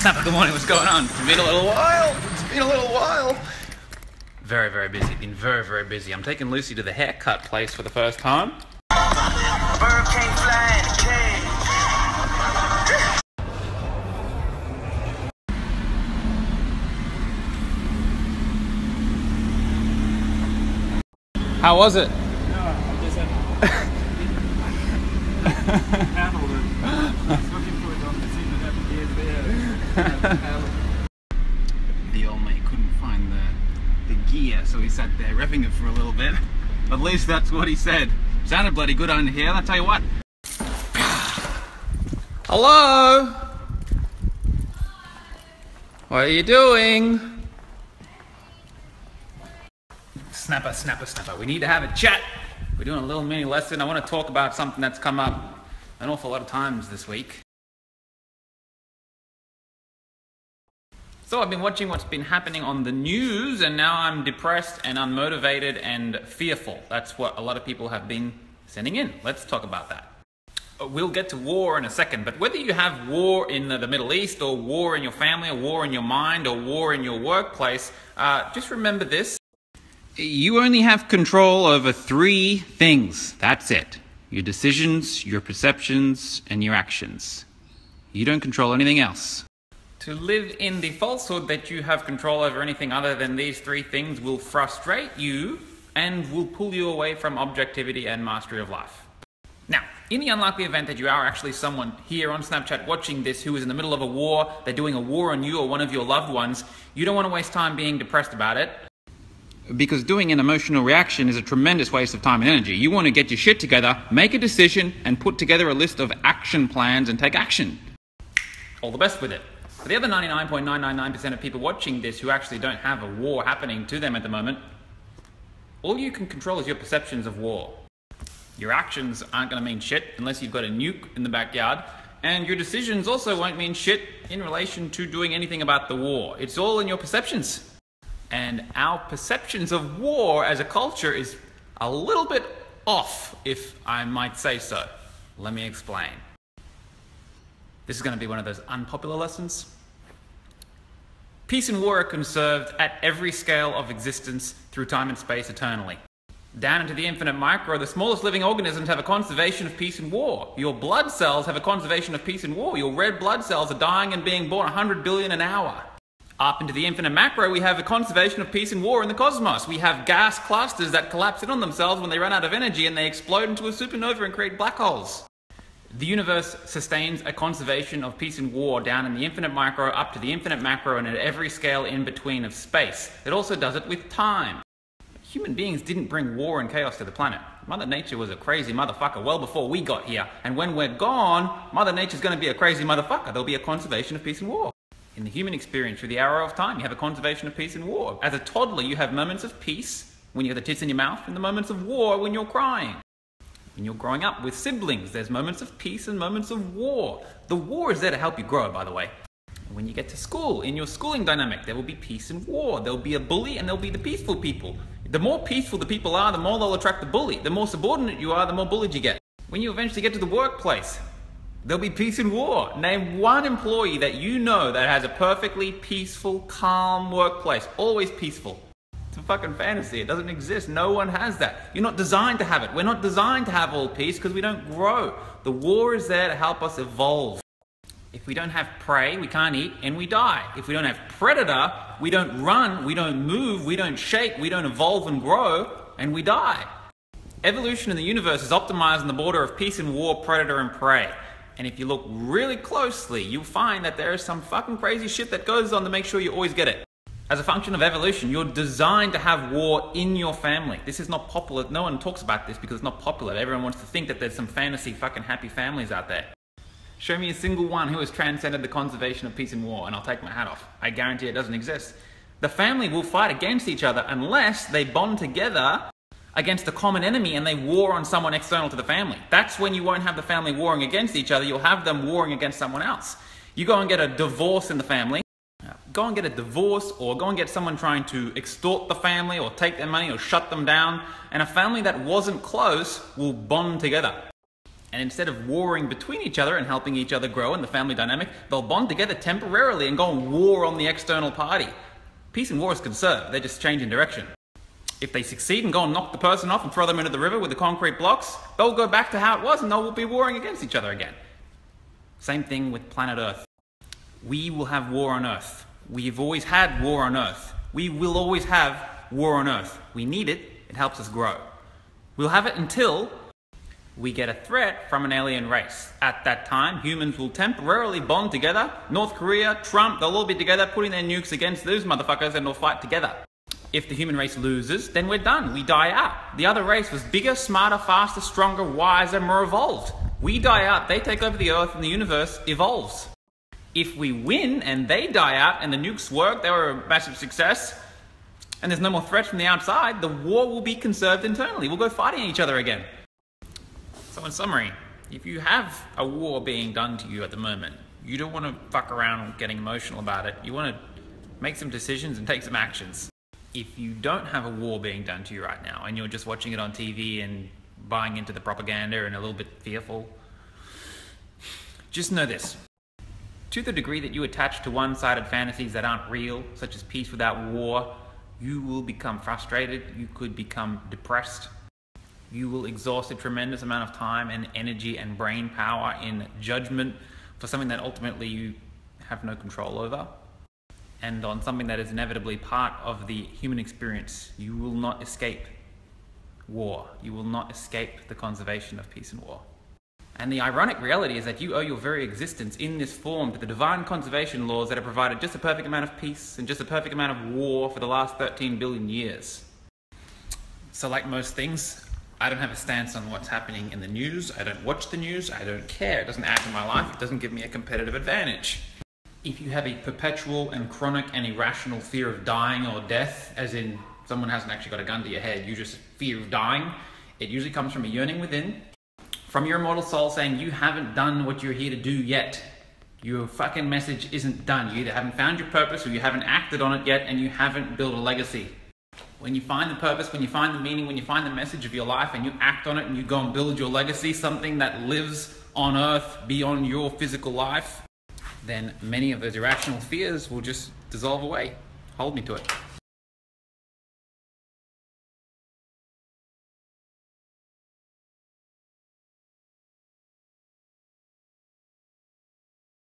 Snapper, good morning, what's going on? It's been a little while. Very, very busy. Been very, very busy. I'm taking Lucy to the haircut place for the first time. Bird can't fly in a cage. How was it? No, I'm just handled it. I was looking for it on the scene that happened years there. The old mate couldn't find the gear, so he sat there revving it for a little bit. At least that's what he said. Sounded bloody good on here, I'll tell you what. Hello? What are you doing? Snapper, snapper, snapper. We need to have a chat. We're doing a little mini lesson. I want to talk about something that's come up an awful lot of times this week. So I've been watching what's been happening on the news, and now I'm depressed and unmotivated and fearful. That's what a lot of people have been sending in. Let's talk about that. We'll get to war in a second, but whether you have war in the Middle East, or war in your family, or war in your mind, or war in your workplace, just remember this. You only have control over 3 things. That's it. Your decisions, your perceptions, and your actions. You don't control anything else. To live in the falsehood that you have control over anything other than these 3 things will frustrate you and will pull you away from objectivity and mastery of life. Now, in the unlikely event that you are actually someone here on Snapchat watching this who is in the middle of a war, they're doing a war on you or one of your loved ones, you don't want to waste time being depressed about it. Because doing an emotional reaction is a tremendous waste of time and energy. You want to get your shit together, make a decision, and put together a list of action plans and take action. All the best with it. For the other 99.999% of people watching this who actually don't have a war happening to them at the moment, all you can control is your perceptions of war. Your actions aren't going to mean shit unless you've got a nuke in the backyard, and your decisions also won't mean shit in relation to doing anything about the war. It's all in your perceptions. And our perceptions of war as a culture is a little bit off, if I might say so. Let me explain. This is going to be one of those unpopular lessons. Peace and war are conserved at every scale of existence through time and space eternally. Down into the infinite micro, the smallest living organisms have a conservation of peace and war. Your blood cells have a conservation of peace and war. Your red blood cells are dying and being born 100 billion an hour. Up into the infinite macro, we have a conservation of peace and war in the cosmos. We have gas clusters that collapse in on themselves when they run out of energy and they explode into a supernova and create black holes. The universe sustains a conservation of peace and war down in the infinite micro, up to the infinite macro, and at every scale in between of space. It also does it with time. Human beings didn't bring war and chaos to the planet. Mother Nature was a crazy motherfucker well before we got here. And when we're gone, Mother Nature's going to be a crazy motherfucker. There'll be a conservation of peace and war. In the human experience, through the arrow of time, you have a conservation of peace and war. As a toddler, you have moments of peace when you have the tits in your mouth, and the moments of war when you're crying. When you're growing up with siblings, there's moments of peace and moments of war. The war is there to help you grow, by the way. And when you get to school, in your schooling dynamic, there will be peace and war. There'll be a bully and there'll be the peaceful people. The more peaceful the people are, the more they'll attract the bully. The more subordinate you are, the more bullied you get. When you eventually get to the workplace, there'll be peace and war. Name one employee that you know that has a perfectly peaceful, calm workplace. Always peaceful. It's a fucking fantasy. It doesn't exist. No one has that. You're not designed to have it. We're not designed to have all peace because we don't grow. The war is there to help us evolve. If we don't have prey, we can't eat and we die. If we don't have predator, we don't run, we don't move, we don't shake, we don't evolve and grow, and we die. Evolution in the universe is optimized on the border of peace and war, predator and prey. And if you look really closely, you'll find that there is some fucking crazy shit that goes on to make sure you always get it. As a function of evolution, you're designed to have war in your family. This is not popular. No one talks about this because it's not popular. Everyone wants to think that there's some fantasy fucking happy families out there. Show me a single one who has transcended the conservation of peace and war, and I'll take my hat off. I guarantee it doesn't exist. The family will fight against each other unless they bond together against a common enemy and they war on someone external to the family. That's when you won't have the family warring against each other. You'll have them warring against someone else. You go and get a divorce in the family. Go and get a divorce, or go and get someone trying to extort the family or take their money or shut them down, and a family that wasn't close will bond together. And instead of warring between each other and helping each other grow in the family dynamic, they'll bond together temporarily and go and war on the external party. Peace and war is conserved, they just change in direction. If they succeed and go and knock the person off and throw them into the river with the concrete blocks, they'll go back to how it was and they'll be warring against each other again. Same thing with planet Earth. We will have war on Earth. We've always had war on Earth. We will always have war on Earth. We need it, it helps us grow. We'll have it until we get a threat from an alien race. At that time, humans will temporarily bond together. North Korea, Trump, they'll all be together putting their nukes against those motherfuckers and they'll fight together. If the human race loses, then we're done. We die out. The other race was bigger, smarter, faster, stronger, wiser, more evolved. We die out, they take over the Earth, and the universe evolves. If we win and they die out and the nukes work, they were a massive success, and there's no more threats from the outside, the war will be conserved internally. We'll go fighting each other again. So in summary, if you have a war being done to you at the moment, you don't want to fuck around getting emotional about it. You want to make some decisions and take some actions. If you don't have a war being done to you right now and you're just watching it on TV and buying into the propaganda and a little bit fearful, just know this. To the degree that you attach to one-sided fantasies that aren't real, such as peace without war, you will become frustrated, you could become depressed, you will exhaust a tremendous amount of time and energy and brain power in judgment for something that ultimately you have no control over. And on something that is inevitably part of the human experience. You will not escape war. You will not escape the conservation of peace and war. And the ironic reality is that you owe your very existence in this form to the divine conservation laws that have provided just a perfect amount of peace and just a perfect amount of war for the last 13 billion years. So like most things, I don't have a stance on what's happening in the news. I don't watch the news. I don't care. It doesn't add to my life. It doesn't give me a competitive advantage. If you have a perpetual and chronic and irrational fear of dying or death, as in someone hasn't actually got a gun to your head, you just fear of dying, it usually comes from a yearning within, from your immortal soul saying you haven't done what you're here to do yet. Your fucking message isn't done. You either haven't found your purpose or you haven't acted on it yet and you haven't built a legacy. When you find the purpose, when you find the meaning, when you find the message of your life and you act on it and you go and build your legacy, something that lives on Earth beyond your physical life, then many of those irrational fears will just dissolve away. Hold me to it.